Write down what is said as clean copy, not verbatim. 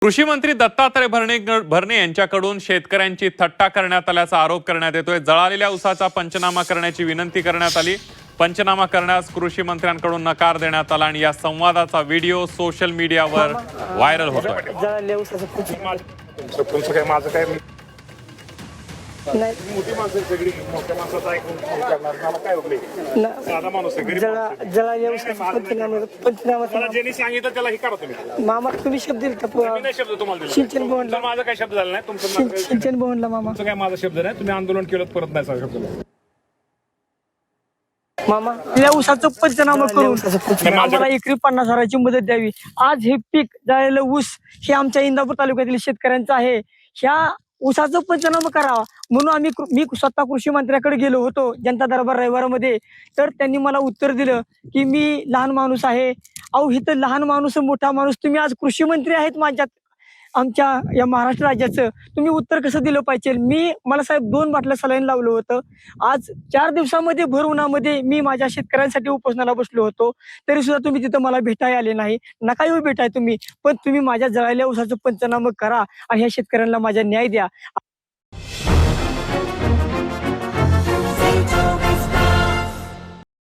कृषी मंत्री दत्तात्रय भरणे यांच्याकडून शेतकऱ्यांची थट्टा करण्यात आल्याचा आरोप करण्यात येतोय। जळालेल्या ऊसाचा पंचनामा करण्याची विनंती करण्यात आली। पंचनामा करण्यास कृषी मंत्र्यांकडून नकार देण्यात आला आणि या संवादाचा व्हिडिओ सोशल मीडियावर व्हायरल होतोय। जळालेल्या ऊसाचं तुमचं काय माझं काय नाही मोठी माणसं सगळी मोठ्या माणसाचा ऐकून करणार मला काय उपयोग साधा माणूस आहे गरीब माणूस आहे. जळालेल्या ऊसाचं पंचनामा मला ज्यांनी सांगितलं त्याला हे करा तुम्ही मामा तुम्ही शब्द दिला मी नाही शब्द तुम्हाला दिला. सिंचन भवनला तुमचा माझा काय शब्द झाला नाही सिंचन भवनला मामा तुमचं काय माझा शब्द नाही तुम्ही आंदोलन केलं परत नाही सांगा शब्द मामा या ऊसाचं पंचनामा करून आम्हाला एकरी 50,000ची मदत द्यावी। आज हे पीक जळालेलं ऊस हे आमच्या इंदापूर तालुक्यातील शेतकऱ्यांचं आहे। ह्या ऊसाचं पंचनामा करावा म्हणून मी स्वतः कृषी मंत्र्याकडे गेलो होतो जनता दरबार रविवारामध्ये। तर त्यांनी मला उत्तर दिलं की मी लहान माणूस आहे। अहो इथं लहान माणूस मोठा माणूस तुम्ही आज कृषी मंत्री आहेत आमच्या या महाराष्ट्र राज्याचं, तुम्ही उत्तर कसं दिलं पाहिजे। मला साहेब 2 बाटल्या सलाईन लावलं होतं। आज 4 दिवसामध्ये भर उन्हामध्ये मी माझ्या शेतकऱ्यांसाठी उपोषणाला बसलो होतो, तरी सुद्धा तुम्ही तिथं मला भेटायला आले नाही। नका येऊ भेटाय तुम्ही, पण तुम्ही माझ्या जळालेल्या ऊसाचं पंचनामा करा आणि ह्या शेतकऱ्यांना माझा न्याय द्या।